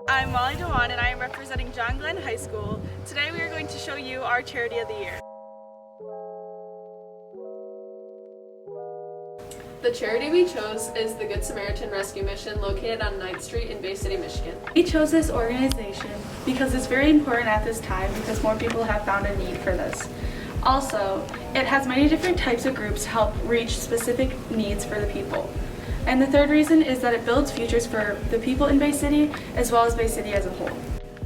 I'm Molly Dewan and I am representing John Glenn High School. Today we are going to show you our Charity of the Year. The charity we chose is the Good Samaritan Rescue Mission located on 9th Street in Bay City, Michigan. We chose this organization because it's very important at this time because more people have found a need for this. Also, it has many different types of groups to help reach specific needs for the people. And the third reason is that it builds futures for the people in Bay City as well as Bay City as a whole.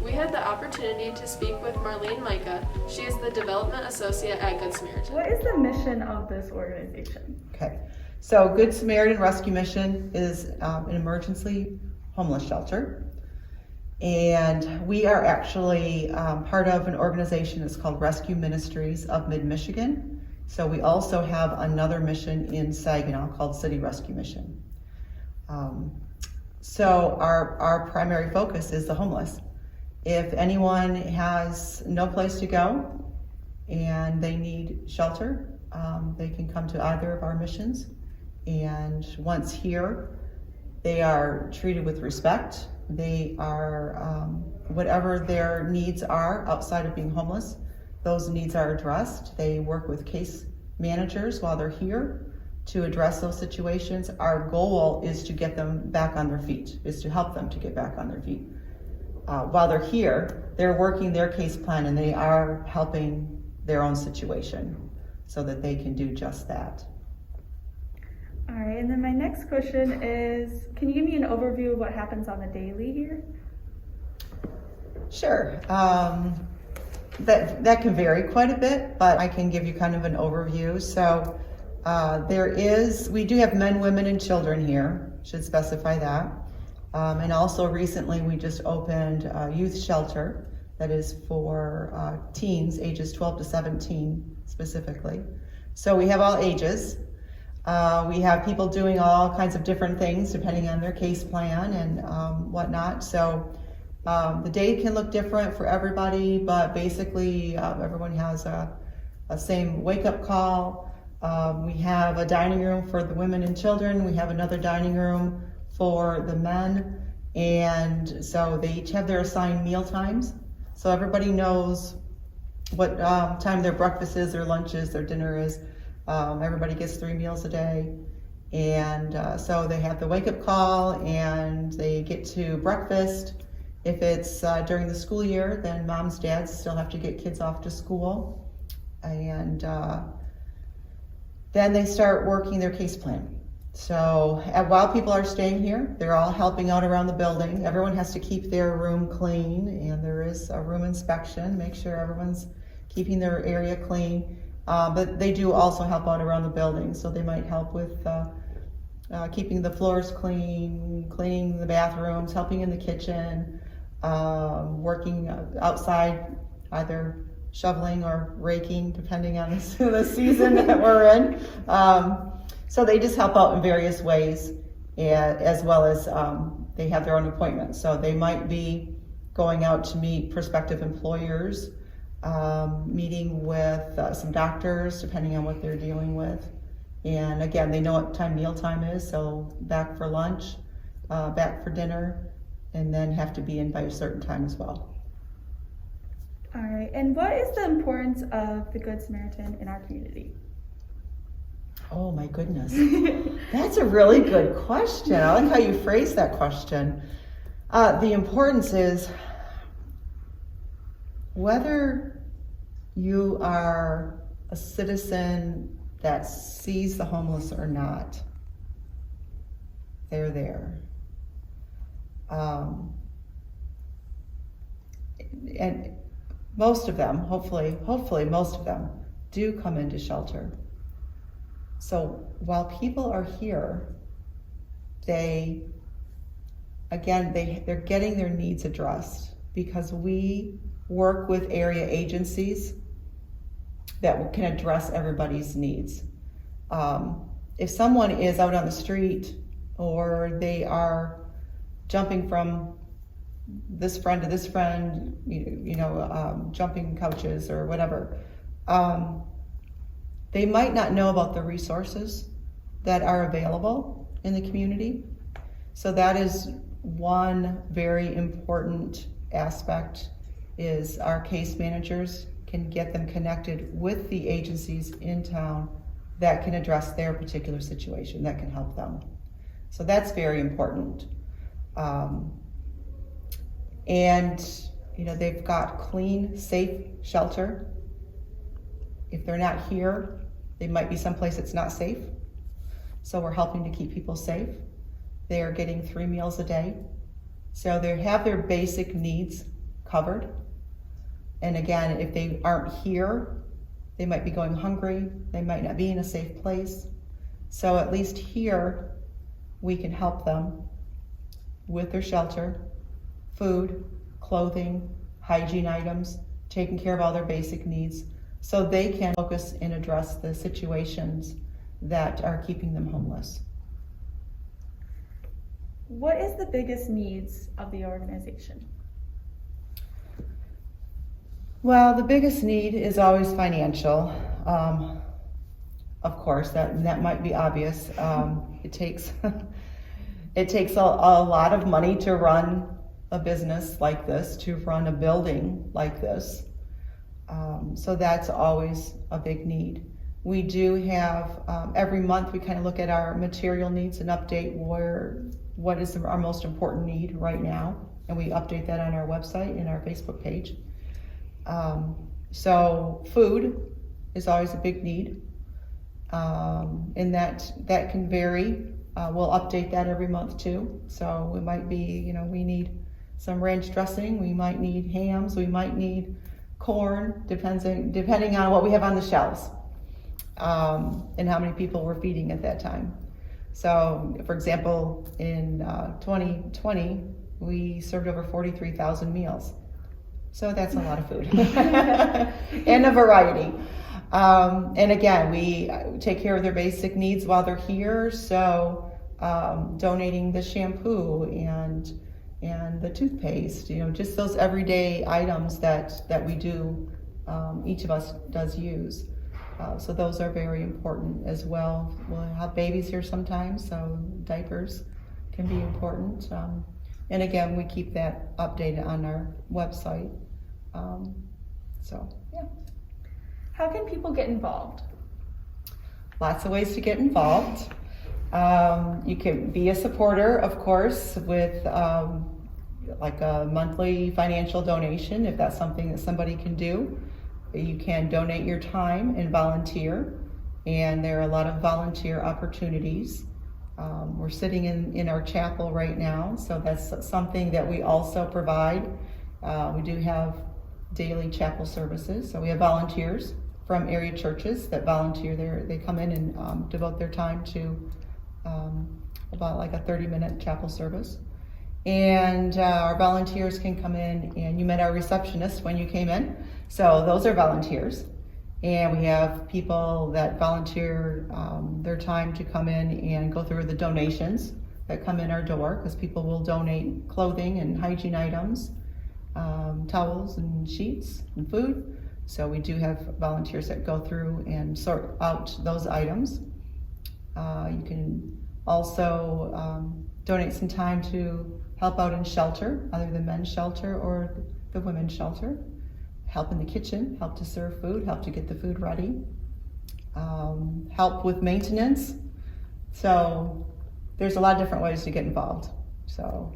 We had the opportunity to speak with Marlene Micah. She is the Development Associate at Good Samaritan. What is the mission of this organization? Okay, so Good Samaritan Rescue Mission is an emergency homeless shelter. And we are actually part of an organization that's called Rescue Ministries of Mid-Michigan. So we also have another mission in Saginaw called City Rescue Mission. So our primary focus is the homeless. If anyone has no place to go and they need shelter, they can come to either of our missions. And once here, they are treated with respect. They are, whatever their needs are outside of being homeless, those needs are addressed. They work with case managers while they're here to address those situations. Our goal is to get them back on their feet, is to help them to get back on their feet. While they're here, they're working their case plan and they are helping their own situation so that they can do just that. All right, and then my next question is, can you give me an overview of what happens on the daily here? Sure. That can vary quite a bit, but I can give you kind of an overview. So we do have men, women, and children here, should specify that. And also recently we just opened a youth shelter that is for teens, ages 12 to 17 specifically. So we have all ages. We have people doing all kinds of different things depending on their case plan and whatnot. So the day can look different for everybody, but basically everyone has a same wake-up call. We have a dining room for the women and children. We have another dining room for the men. And so they each have their assigned meal times. So everybody knows what time their breakfast is, their lunch is, their dinner is. Everybody gets 3 meals a day. And so they have the wake-up call and they get to breakfast. If it's during the school year, then moms, dads still have to get kids off to school. And then they start working their case plan. So while people are staying here, they're all helping out around the building. Everyone has to keep their room clean, and there is a room inspection, make sure everyone's keeping their area clean. But they do also help out around the building. So they might help with keeping the floors clean, cleaning the bathrooms, helping in the kitchen, working outside, either shoveling or raking, depending on the season that we're in. So they just help out in various ways, as well as they have their own appointments. So they might be going out to meet prospective employers, meeting with some doctors, depending on what they're dealing with. And again, they know what time mealtime is, so back for lunch, back for dinner, and then have to be in by a certain time as well. All right, and what is the importance of the Good Samaritan in our community? Oh my goodness, that's a really good question. I like how you phrased that question. The importance is whether you are a citizen that sees the homeless or not, they're there. And most of them, hopefully most of them do come into shelter. So while people are here, they're getting their needs addressed because we work with area agencies that can address everybody's needs. If someone is out on the street or they are jumping from this friend to this friend, jumping couches or whatever, they might not know about the resources that are available in the community. So that is One very important aspect is our case managers can get them connected with the agencies in town that can address their particular situation, that can help them. So that's very important. And they've got clean, safe shelter. If they're not here, they might be someplace that's not safe. So we're helping to keep people safe. They are getting 3 meals a day. So they have their basic needs covered. And again, if they aren't here, they might be going hungry. They might not be in a safe place. So at least here, we can help them with their shelter, food, clothing, hygiene items, taking care of all their basic needs, so they can focus and address the situations that are keeping them homeless. What is the biggest needs of the organization? Well, the biggest need is always financial. Of course, that might be obvious. It takes a lot of money to run a business like this, to run a building like this. So that's always a big need. We do have, every month we kind of look at our material needs and update what is our most important need right now. And we update that on our website and our Facebook page. So food is always a big need. And that can vary. We'll update that every month too. So it might be, we need some ranch dressing, we might need hams, we might need corn, depending on what we have on the shelves, and how many people we're feeding at that time. So, for example, in 2020, we served over 43,000 meals. So that's a lot of food, and a variety. And again, we take care of their basic needs while they're here. So donating the shampoo and the toothpaste, just those everyday items that we do, each of us does use. So those are very important as well. We'll have babies here sometimes, so diapers can be important. And again, we keep that updated on our website. So, yeah. How can people get involved? Lots of ways to get involved. You can be a supporter, of course, with like a monthly financial donation, if that's something that somebody can do. You can donate your time and volunteer, and there are a lot of volunteer opportunities. We're sitting in our chapel right now, so that's something that we also provide. We do have daily chapel services, so we have volunteers from area churches that volunteer there. They come in and devote their time to about like a 30-minute chapel service. And our volunteers can come in, and you met our receptionist when you came in, so those are volunteers. And we have people that volunteer their time to come in and go through the donations that come in our door, because people will donate clothing and hygiene items, towels and sheets and food. So we do have volunteers that go through and sort out those items. You can also donate some time to help out in shelter, either the men's shelter or the women's shelter. Help in the kitchen, help to serve food, help to get the food ready. Help with maintenance. So there's a lot of different ways to get involved. So.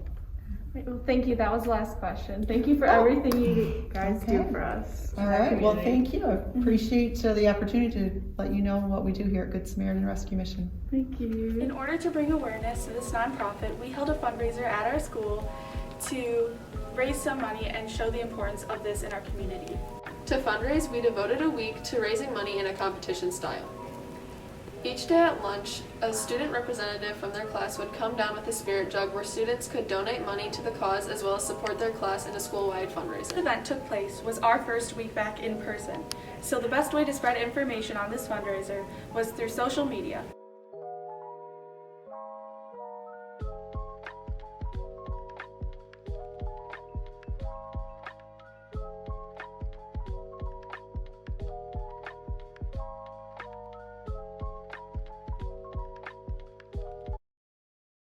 Well, thank you. That was the last question. Thank you for everything you guys do for us. All right. Well, thank you. I appreciate the opportunity to let you know what we do here at Good Samaritan Rescue Mission. Thank you. In order to bring awareness to this nonprofit, we held a fundraiser at our school to raise some money and show the importance of this in our community. To fundraise, we devoted a week to raising money in a competition style. Each day at lunch, a student representative from their class would come down with a spirit jug where students could donate money to the cause as well as support their class in a school-wide fundraiser. The event took place was our first week back in person, so the best way to spread information on this fundraiser was through social media.